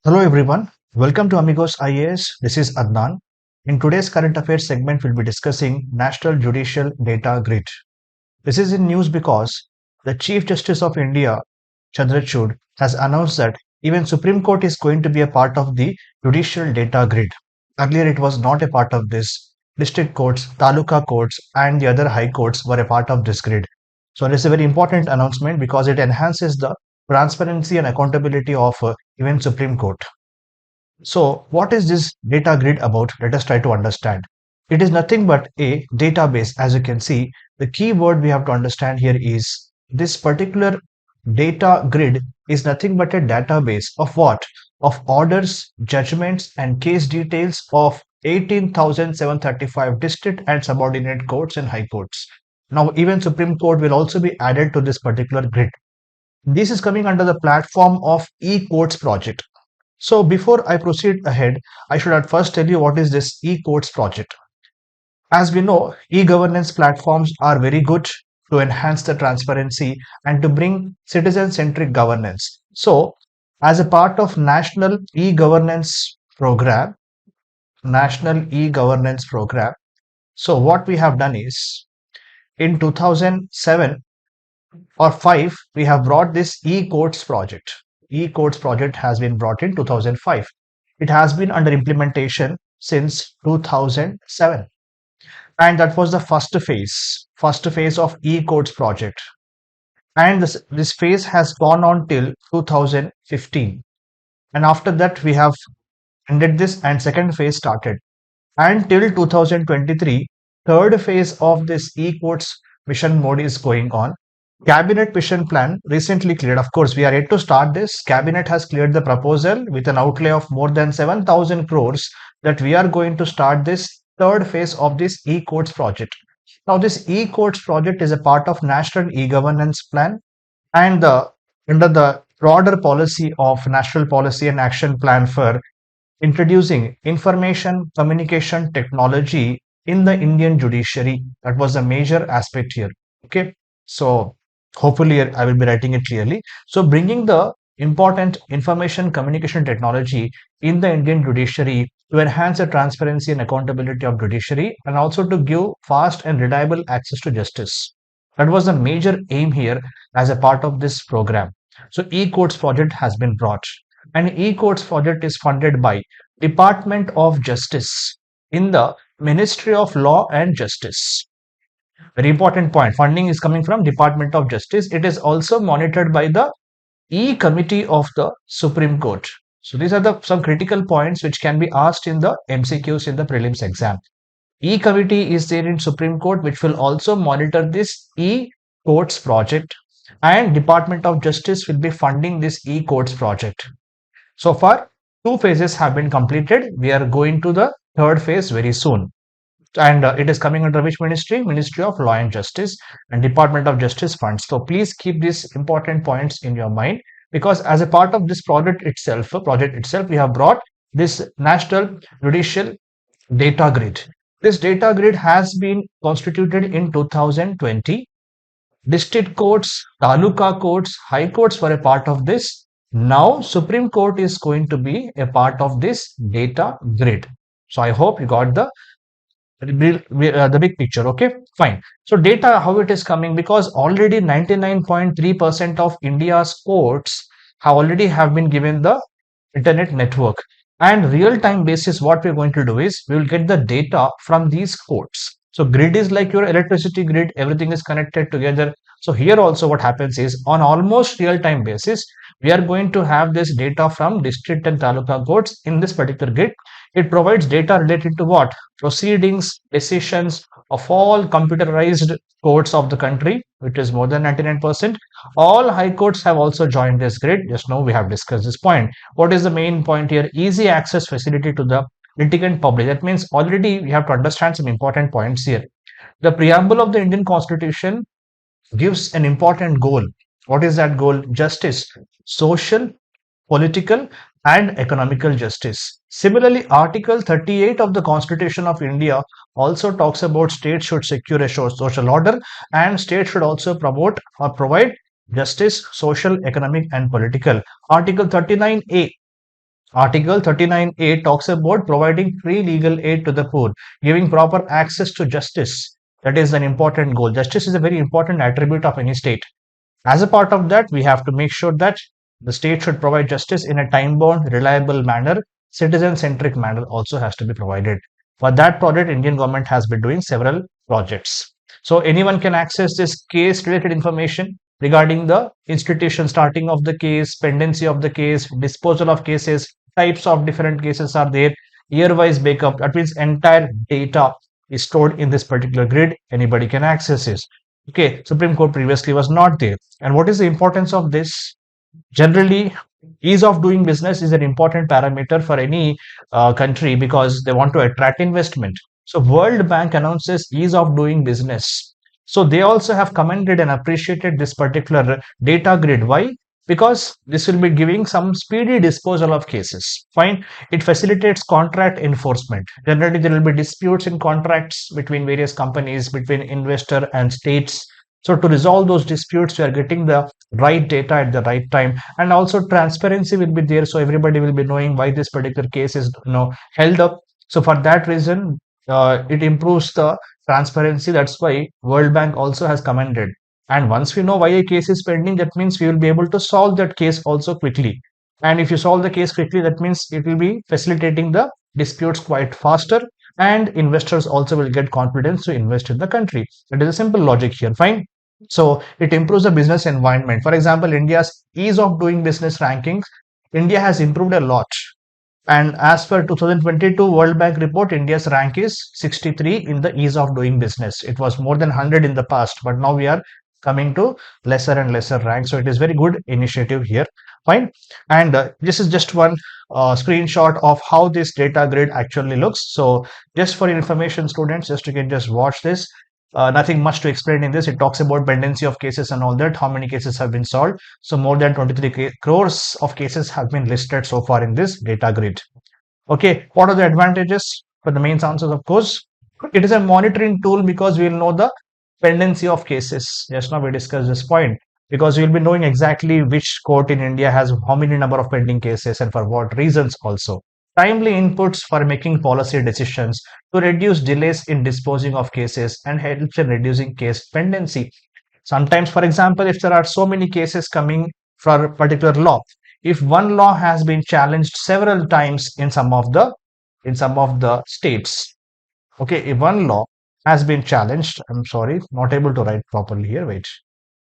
Hello everyone, welcome to Amigos IAS. This is Adnan. In today's current affairs segment, we'll be discussing National Judicial Data Grid. This is in news because the Chief Justice of India, Chandrachud, has announced that even Supreme Court is going to be a part of the Judicial Data Grid. Earlier, it was not a part of this. District courts, taluka courts, and the other high courts were a part of this grid. So, it is a very important announcement because it enhances the transparency and accountability of even Supreme Court. So, what is this data grid about? Let us try to understand. It is nothing but a database. As you can see, the key word we have to understand here is this particular data grid is nothing but a database of what? Of orders, judgments, and case details of 18,735 district and subordinate courts and high courts. Now, even Supreme Court will also be added to this particular grid. This is coming under the platform of eCourts project. So before I proceed ahead, I should at first tell you what is this eCourts project. As we know, e-governance platforms are very good to enhance the transparency and to bring citizen-centric governance. So as a part of National e-governance program, so what we have done is in 2007 or 5, we have brought this eCourts project. eCourts project has been brought in 2005. It has been under implementation since 2007. And that was the first phase of eCourts project. And this phase has gone on till 2015. And after that, we have ended this and second phase started. And till 2023, third phase of this eCourts mission mode is going on. Cabinet mission plan recently cleared. Of course, we are yet to start this. Cabinet has cleared the proposal with an outlay of more than 7,000 crores that we are going to start this third phase of this eCourts project. Now, this eCourts project is a part of National E-Governance Plan and under the broader policy of National Policy and Action Plan for introducing information communication technology in the Indian judiciary. That was a major aspect here. Okay, so hopefully I will be writing it clearly. So bringing the important information communication technology in the Indian judiciary to enhance the transparency and accountability of judiciary and also to give fast and reliable access to justice. That was the major aim here as a part of this program. So eCourts project has been brought, and eCourts project is funded by Department of Justice in the Ministry of Law and Justice. Very important point. Funding is coming from Department of Justice. It is also monitored by the E-Committee of the Supreme Court. So these are some critical points which can be asked in the MCQs in the prelims exam. E-Committee is there in Supreme Court, which will also monitor this eCourts project, and Department of Justice will be funding this eCourts project. So far, 2 phases have been completed. We are going to the third phase very soon. And it is coming under which ministry? Ministry of Law and Justice and Department of Justice funds. So please keep these important points in your mind, because as a part of this project itself, we have brought this National Judicial Data Grid. This data grid has been constituted in 2020. District courts, taluka courts, high courts were a part of this. Now Supreme Court is going to be a part of this data grid. So I hope you got the big picture. Okay, fine. So data, how it is coming, because already 99.3% of India's courts have been given the internet network, and real-time basis what we're going to do is we will get the data from these courts. So grid is like your electricity grid, everything is connected together. So here also what happens is on almost real-time basis, we are going to have this data from district and taluka courts in this particular grid. It provides data related to what? Proceedings, decisions of all computerized courts of the country, which is more than 99%. All high courts have also joined this grid. Just now we have discussed this point. What is the main point here? Easy access facility to the litigant public. That means already we have to understand some important points here. The preamble of the Indian Constitution gives an important goal. What is that goal? Justice, social, political, and economical justice. Similarly, Article 38 of the Constitution of India also talks about states should secure a social order, and states should also promote or provide justice, social, economic, and political. Article 39A Article 39A talks about providing free legal aid to the poor, giving proper access to justice. That is an important goal. Justice is a very important attribute of any state. As a part of that, we have to make sure that the state should provide justice in a time-bound, reliable manner. Citizen-centric manner also has to be provided. For that project, Indian government has been doing several projects. So anyone can access this case-related information regarding the institution, starting of the case, pendency of the case, disposal of cases, types of different cases are there, year-wise breakup. That means entire data is stored in this particular grid. Anybody can access it. Okay, Supreme Court previously was not there. And what is the importance of this? Generally, ease of doing business is an important parameter for any country because they want to attract investment. So World Bank announces ease of doing business. So they also have commended and appreciated this particular data grid. Why? Because this will be giving some speedy disposal of cases. Fine. It facilitates contract enforcement. Generally, there will be disputes in contracts between various companies, between investor and states. So to resolve those disputes, we are getting the right data at the right time, and also transparency will be there, so everybody will be knowing why this particular case is held up. So for that reason, it improves the transparency. That's why World Bank also has commended. And once we know why a case is pending, that means we will be able to solve that case also quickly. And if you solve the case quickly, that means it will be facilitating the disputes quite faster, and investors also will get confidence to invest in the country. That is a simple logic here. Fine. So it improves the business environment. For example, India's ease of doing business rankings, India has improved a lot. And as per 2022 World Bank report, India's rank is 63 in the ease of doing business. It was more than 100 in the past, but now we are coming to lesser and lesser rank. So it is very good initiative here. Fine. And this is just one screenshot of how this data grid actually looks. So just for your information, students, just you can just watch this. Nothing much to explain in this. It talks about pendency of cases and all that, how many cases have been solved. So more than 23 crores of cases have been listed so far in this data grid. Okay, what are the advantages for the main answers? Of course, it is a monitoring tool because we will know the pendency of cases. Just now we discussed this point, because you will be knowing exactly which court in India has how many number of pending cases and for what reasons also. Timely inputs for making policy decisions to reduce delays in disposing of cases and helps in reducing case pendency. Sometimes, for example, if there are so many cases coming for a particular law, if one law has been challenged several times in some of the states, okay, if one law has been challenged, I'm sorry, not able to write properly here. Wait.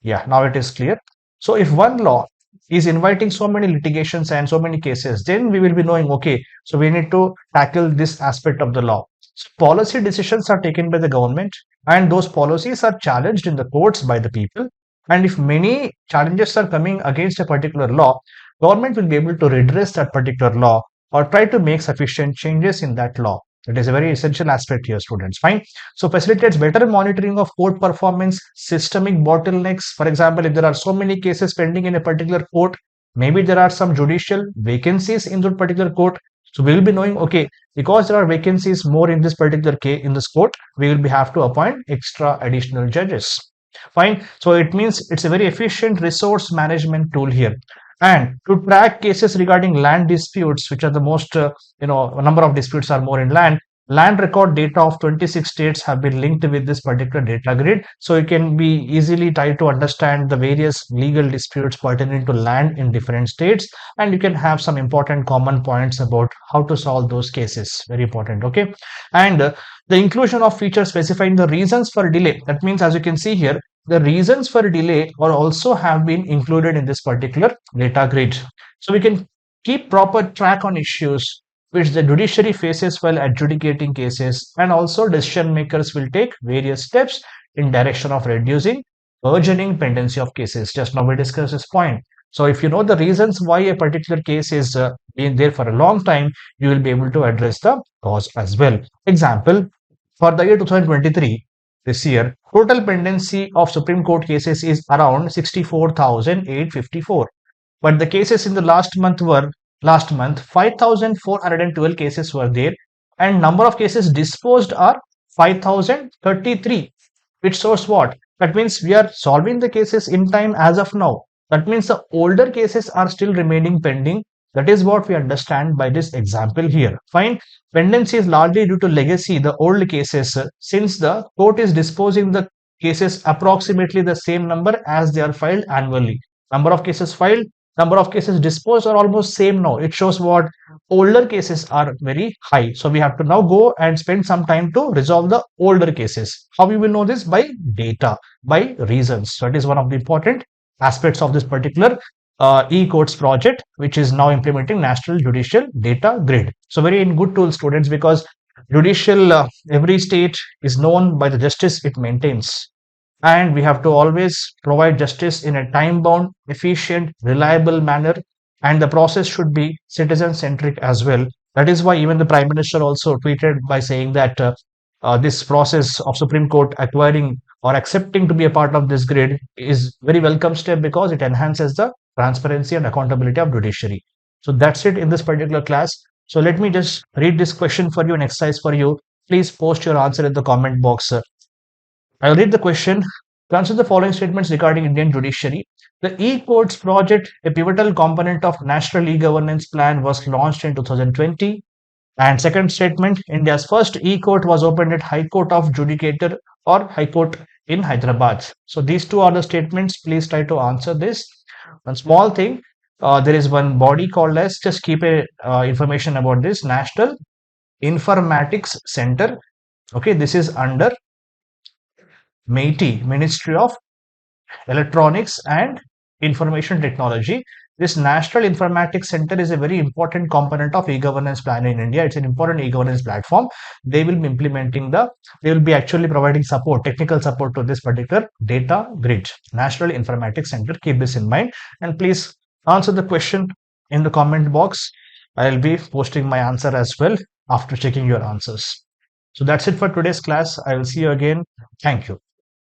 Yeah, now it is clear. So if one law is inviting so many litigations and so many cases, then we will be knowing, okay, so we need to tackle this aspect of the law. So policy decisions are taken by the government, and those policies are challenged in the courts by the people. And if many challenges are coming against a particular law, government will be able to redress that particular law or try to make sufficient changes in that law. It is a very essential aspect here, students. Fine. So facilitates better monitoring of court performance, systemic bottlenecks. For example, if there are so many cases pending in a particular court, maybe there are some judicial vacancies in that particular court. So we will be knowing, okay, because there are vacancies more in this particular case in this court, we will be have to appoint extra additional judges. Fine. So it means it's a very efficient resource management tool here. And to track cases regarding land disputes, which are the most, a number of disputes are more in land record data of 26 states have been linked with this particular data grid. So you can be easily try to understand the various legal disputes pertaining to land in different states. And you can have some important common points about how to solve those cases. Very important. Okay. And the inclusion of features specifying the reasons for delay. That means, as you can see here, the reasons for delay are also have been included in this particular data grid. So we can keep proper track on issues which the judiciary faces while adjudicating cases, and also decision makers will take various steps in direction of reducing burgeoning pendency of cases. Just now we discussed this point. So if you know the reasons why a particular case is being there for a long time, you will be able to address the cause as well. Example, for the year 2023, this year, total pendency of Supreme Court cases is around 64,854. But the cases in the last month 5,412 cases were there, and number of cases disposed are 5,033. Which shows what? That means we are solving the cases in time as of now. That means the older cases are still remaining pending. That is what we understand by this example here. Fine. Pendency is largely due to legacy, the old cases, since the court is disposing the cases approximately the same number as they are filed annually. Number of cases filed, number of cases disposed are almost same now. It shows what older cases are very high. So we have to now go and spend some time to resolve the older cases. How we will know this? By data, by reasons. So it is one of the important aspects of this particular eCourts project, which is now implementing National Judicial Data Grid. So very good tool, students, because judicial, every state is known by the justice it maintains. And we have to always provide justice in a time-bound, efficient, reliable manner. And the process should be citizen-centric as well. That is why even the Prime Minister also tweeted by saying that this process of Supreme Court acquiring or accepting to be a part of this grid is very welcome step because it enhances the transparency and accountability of judiciary. So that's it in this particular class. So let me just read this question for you, an exercise for you. Please post your answer in the comment box. I'll read the question. Consider the following statements regarding Indian judiciary. The eCourts project, a pivotal component of National E-Governance Plan, was launched in 2020. And second statement, India's first e-court was opened at High Court of Judicature or High Court in Hyderabad. So these two are the statements. Please try to answer this. One small thing, there is one body called as, just keep a information about this, National Informatics Center. Okay, this is under MeitY, Ministry of Electronics and Information Technology. This National Informatics Center is a very important component of e-governance plan in India. It's an important e-governance platform. They will be implementing they will be actually providing support, technical support to this particular data grid. National Informatics Center, keep this in mind. And please answer the question in the comment box. I'll be posting my answer as well after checking your answers. So that's it for today's class. I will see you again. Thank you.